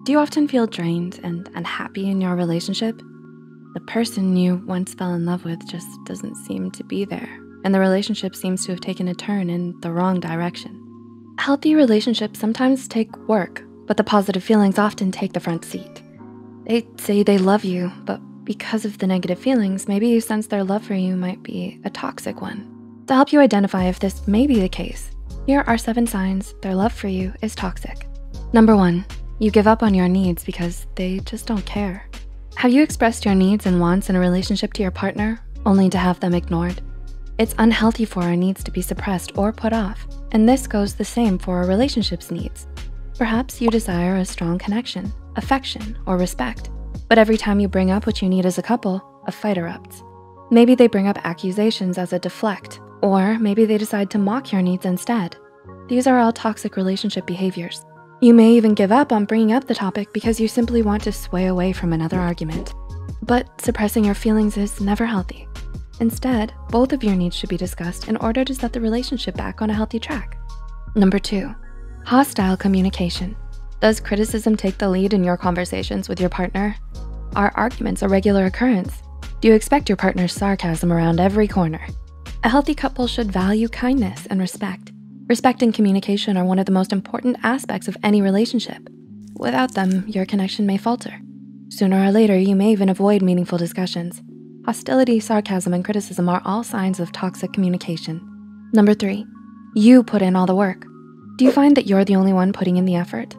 Do you often feel drained and unhappy in your relationship? The person you once fell in love with just doesn't seem to be there, and the relationship seems to have taken a turn in the wrong direction. Healthy relationships sometimes take work, but the positive feelings often take the front seat. They say they love you, but because of the negative feelings, maybe you sense their love for you might be a toxic one. To help you identify if this may be the case, here are 7 signs their love for you is toxic. Number 1, you give up on your needs because they just don't care. Have you expressed your needs and wants in a relationship to your partner, only to have them ignored? It's unhealthy for our needs to be suppressed or put off, and this goes the same for a relationship's needs. Perhaps you desire a strong connection, affection, or respect, but every time you bring up what you need as a couple, a fight erupts. Maybe they bring up accusations as a deflect, or maybe they decide to mock your needs instead. These are all toxic relationship behaviors. You may even give up on bringing up the topic because you simply want to sway away from another argument. But suppressing your feelings is never healthy. Instead, both of your needs should be discussed in order to set the relationship back on a healthy track. Number 2, hostile communication. Does criticism take the lead in your conversations with your partner? Are arguments a regular occurrence? Do you expect your partner's sarcasm around every corner? A healthy couple should value kindness and respect. Respect and communication are one of the most important aspects of any relationship. Without them, your connection may falter. Sooner or later, you may even avoid meaningful discussions. Hostility, sarcasm, and criticism are all signs of toxic communication. Number 3, you put in all the work. Do you find that you're the only one putting in the effort?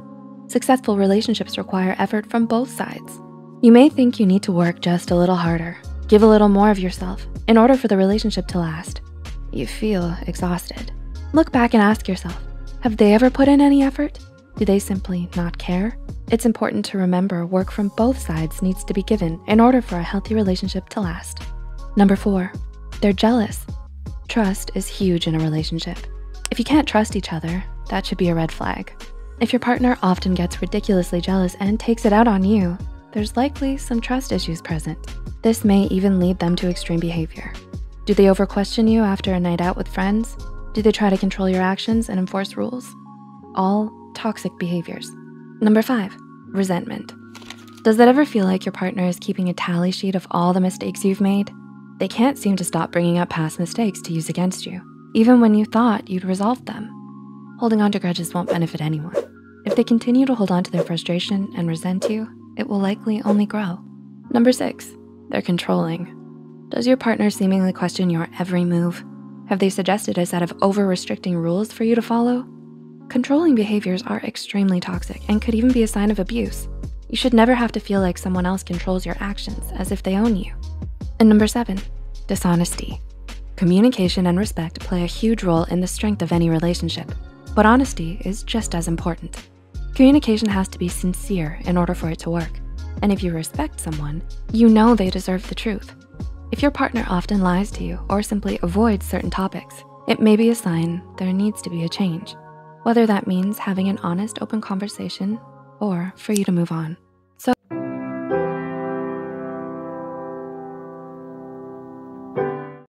Successful relationships require effort from both sides. You may think you need to work just a little harder, give a little more of yourself in order for the relationship to last. You feel exhausted. Look back and ask yourself, have they ever put in any effort? Do they simply not care? It's important to remember work from both sides needs to be given in order for a healthy relationship to last. Number 4, they're jealous. Trust is huge in a relationship. If you can't trust each other, that should be a red flag. If your partner often gets ridiculously jealous and takes it out on you, there's likely some trust issues present. This may even lead them to extreme behavior. Do they over-question you after a night out with friends? Do they try to control your actions and enforce rules? All toxic behaviors. Number 5, resentment. Does it ever feel like your partner is keeping a tally sheet of all the mistakes you've made? They can't seem to stop bringing up past mistakes to use against you, even when you thought you'd resolved them. Holding on to grudges won't benefit anyone. If they continue to hold on to their frustration and resent you, it will likely only grow. Number 6, they're controlling. Does your partner seemingly question your every move? Have they suggested a set of over-restricting rules for you to follow? Controlling behaviors are extremely toxic and could even be a sign of abuse. You should never have to feel like someone else controls your actions as if they own you. And number 7, dishonesty. Communication and respect play a huge role in the strength of any relationship, but honesty is just as important. Communication has to be sincere in order for it to work. And if you respect someone, you know they deserve the truth. If your partner often lies to you or simply avoids certain topics, it may be a sign there needs to be a change, whether that means having an honest, open conversation or for you to move on.